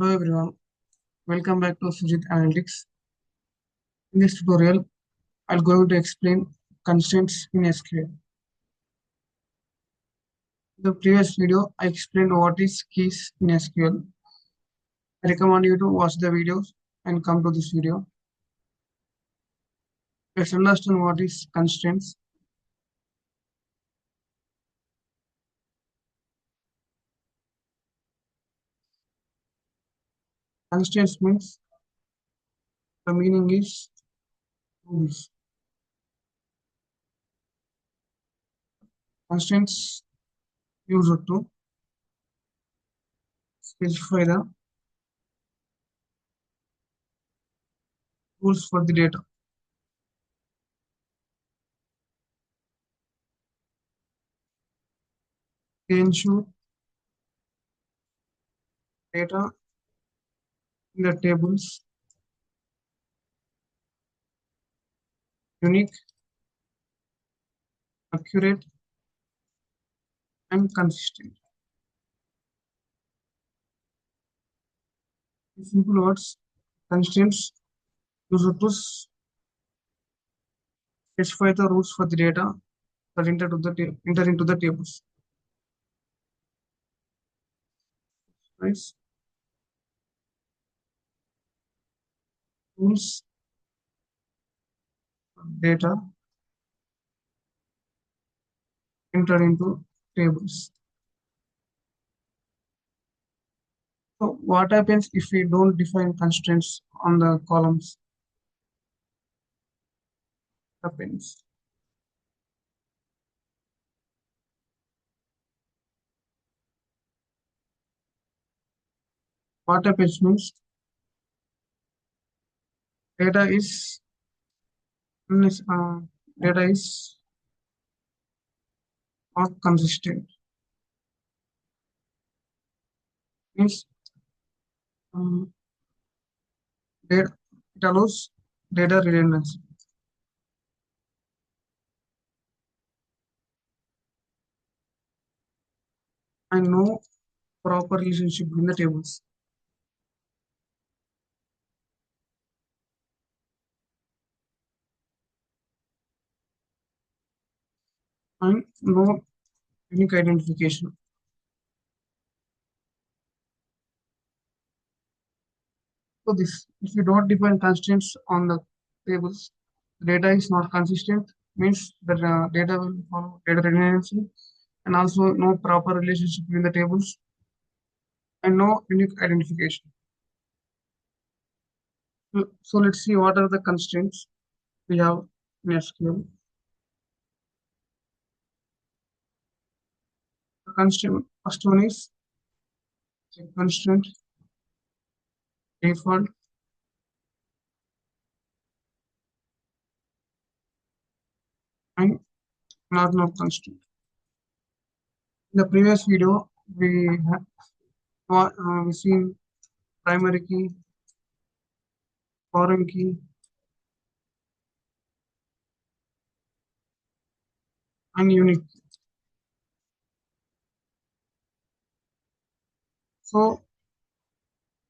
Hello everyone, welcome back to Sujit Analytics. In this tutorial, I'll going to explain constraints in SQL. In the previous video, I explained what is keys in SQL. I recommend you to watch the videos and come to this video. Let's understand what is constraints. Constraints means the meaning is rules. Constraints used to specify the rules for the data. They ensure data in the tables unique, accurate, and consistent. In simple words, constraints used to specify the rules for the data that enter into the tables. Right? Rules for data enter into tables. So what happens if we don't define constraints on the columns? Happens. What happens means data is uh, data is not consistent. Means um, data, it allows data redundancy. And no proper relationship in the tables. And no unique identification. So this, if you don't define constraints on the tables, data is not consistent, means that data will follow data redundancy, and also no proper relationship between the tables, and no unique identification. So let's see what are the constraints we have in SQL. The constraint first one is constraint default and normal constraint. In the previous video, we seen primary key, foreign key, and unique. So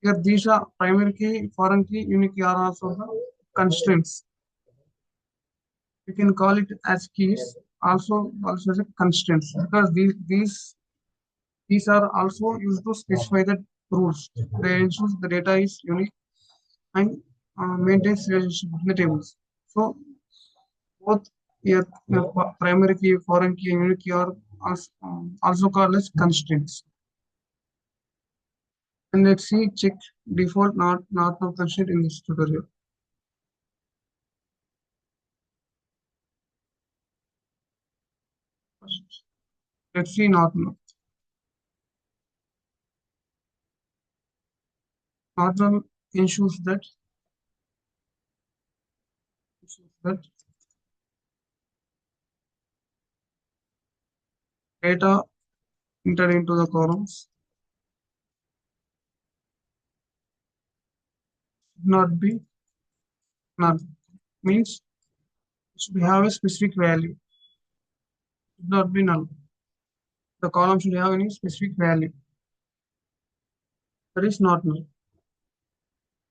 here these are primary key, foreign key, unique key are also the constraints. You can call it as keys, also as a constraints, because these are also used to specify the rules. They ensure the data is unique and maintains relationship between the tables. So both here primary key, foreign key, and unique key are also called as constraints. And let's see check default not now constraint in this tutorial. Let's see not now. Normal ensures that data entered into the columns should not be null. Means it should have a specific value. Should not be null. The column should have any specific value. That is not null.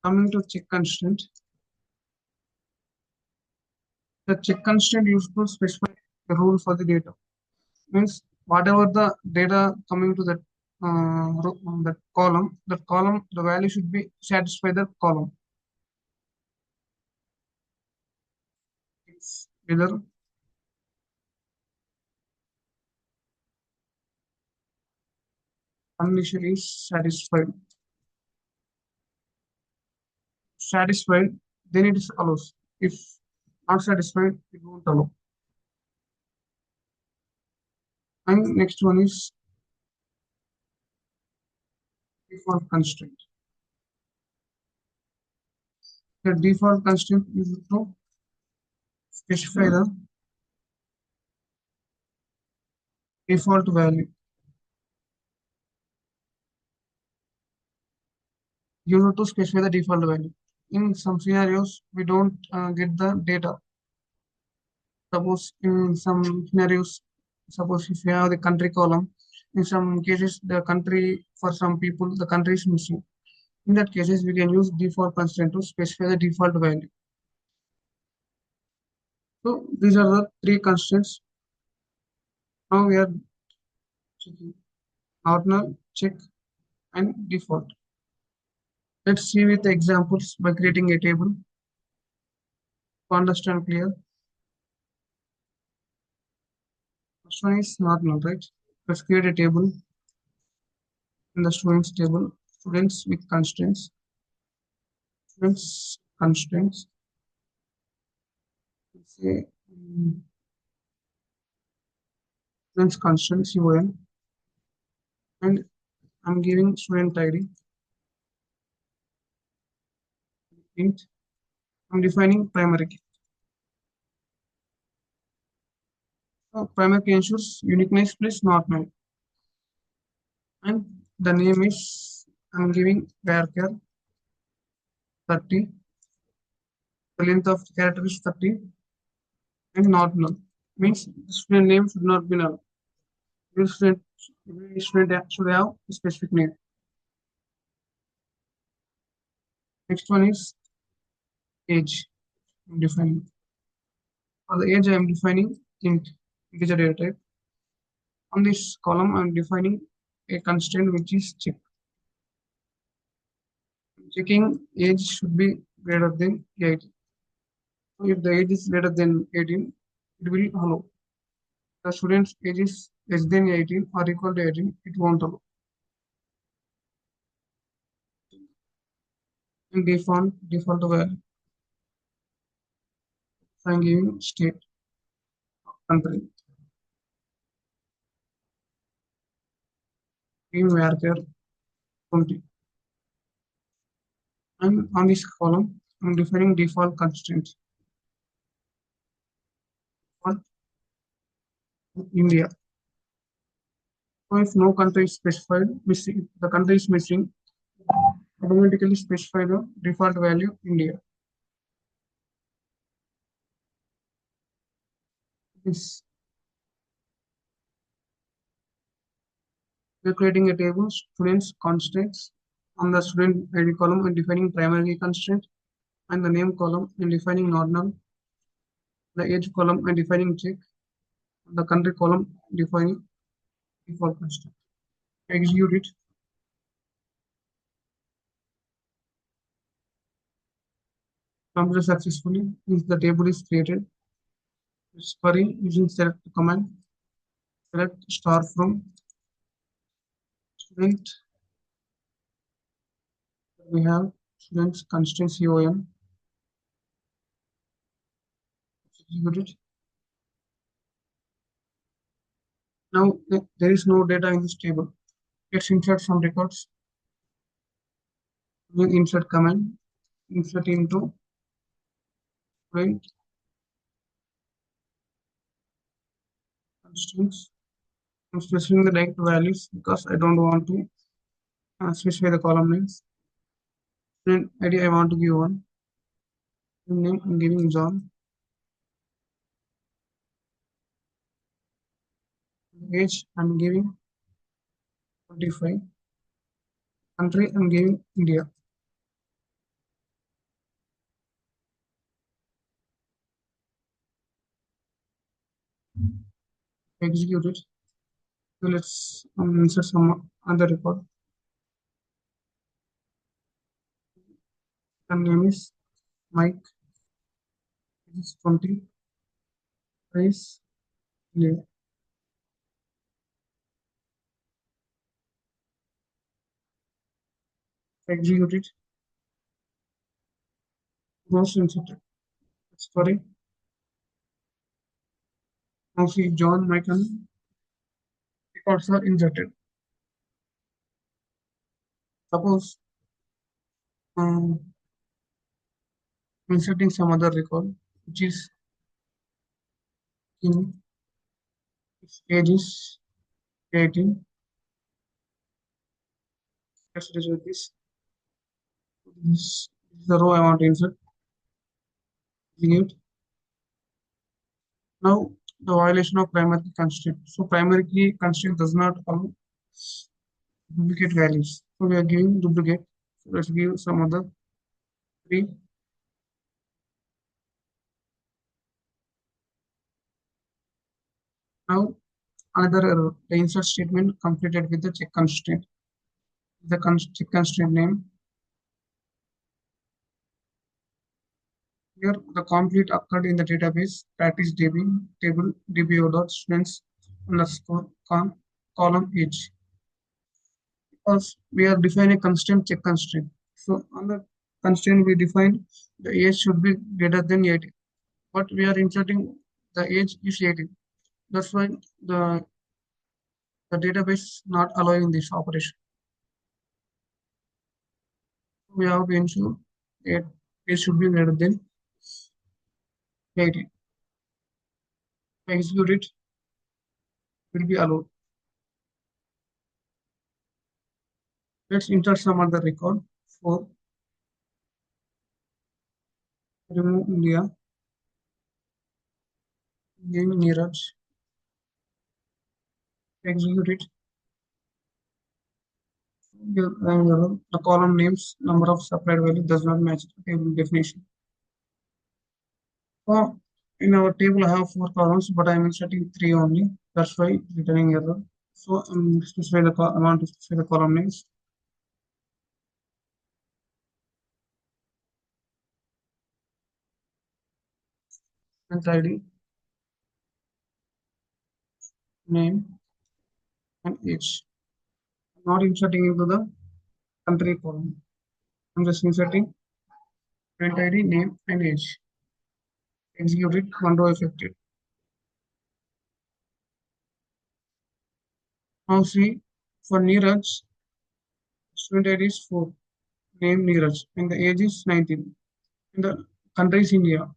Coming to check constraint, the check constraint used to specify the rule for the data. Means whatever the data coming to that column, the value should be satisfy the column. It's either condition is satisfied, then it is allows. If not satisfied, it won't allow. And next one is default constraint. The default constraint is to specify the default value. You have to specify the default value. In some scenarios, we don't get the data. Suppose in some scenarios, suppose if you have the country column, in some cases the country for some people the country is missing. In that cases, we can use default constraint to specify the default value. So these are the three constraints. Now we are checking ordinal, check, and default. Let's see with the examples by creating a table to understand clear. First one is not null, right? Let's create a table in the students table, students with constraints, students constraints. Let's say students constraints UOM, and I'm giving student ID int. I'm defining primary key. So primary key ensures uniqueness plus not null, and the name is I'm giving varchar 30. The length of the character is 30 and not null. Means the student name should not be null. Every student should have a specific name. Next one is age. I'm defining. For the age, I am defining integer data type. On this column, I am defining a constraint which is check. Checking age should be greater than 18. So if the age is greater than 18, it will allow. The student's age is less than 18 or equal to 18, it won't allow. And default value. So I'm giving state country. Giving varchar 20. And on this column, I'm defining default constraint. For India. So if no country is specified, missing the country is missing, automatically specify the default value India. This we're creating a table students constraints on the student ID column and defining primary constraint, and the name column and defining ordinal, the age column and defining check, the country column defining default constraint. Execute it. Completed successfully means the table is created. Let's query using select command. Select star from student. We have students constraints UOM. Execute it. Now there is no data in this table. Let's insert some records. Using insert command. Insert into print constraints. I'm specifying the right values because I don't want to specify the column names. Student ID I want to give one. Name I'm giving John. Age I'm giving 25. Country I'm giving India. Execute it. So let's insert some other record. The name is Mike. It is 20. Price. Yeah. Execute it. Goes inserted. Sorry. Now see John Michael records are inserted. Suppose um, inserting some other record which is in its age is 18. Let's result this. This is the row I want to insert. Execute. Now the violation of primary key constraint. So primary key constraint does not allow duplicate values. So we are giving duplicate. So let's give some other three. Now another error. The insert statement completed with the check constraint. The check constraint name. Here the complete occurred in the database practice DB table dbo.students underscore column H. Because we are defining a constraint check constraint. So on the constraint we define the age should be greater than 18. But we are inserting the age is 18. That's why the the database is not allowing this operation. We have to ensure that age should be greater than 18. Execute it will be allowed. Let's insert some other record for remove India. Name Neeraj. Execute it. The column names number of supplied value does not match the table definition. So in our table I have four columns, but I am inserting three only. That's why returning error. So specify the I want to specify the column names. And ID, name, and age. I'm not inserting into the country column. I'm just inserting event ID, name, and age. Execute it, one row affected. Now see, for Neeraj, student ID is 4, name Neeraj, and the age is 19. And the country is India.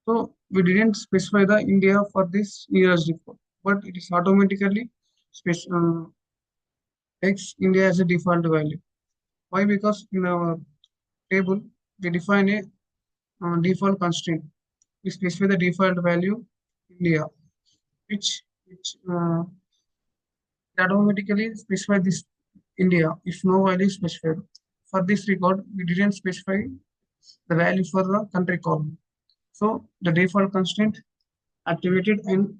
So we didn't specify the India for this Neeraj report, but it is automatically takes India as a default value. Why? Because in our table we define a default constraint. We specify the default value India, which that automatically specify this India if no value is specified. For this record, we didn't specify the value for the country column. So the default constraint activated and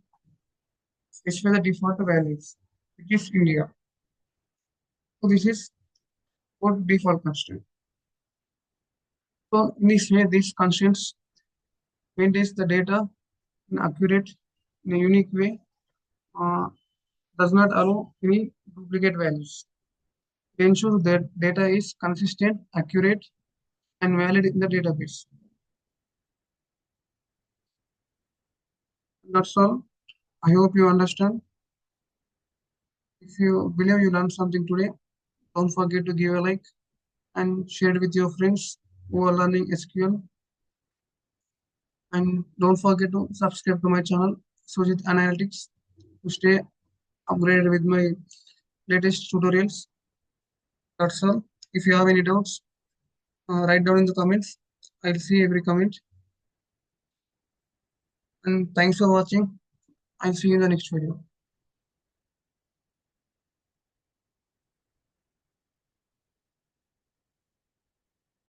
specify the default values, which is India. So this is what default constraint. So in this way, these constraints maintains the data in accurate, in a unique way, uh, does not allow any duplicate values. It ensures that data is consistent, accurate, and valid in the database. That's all. I hope you understand. If you believe you learned something today, don't forget to give a like and share it with your friends who are learning SQL. And don't forget to subscribe to my channel, Sujit Analytics, to stay upgraded with my latest tutorials. That's all. If you have any doubts, write down in the comments. I'll see every comment. And thanks for watching. I'll see you in the next video.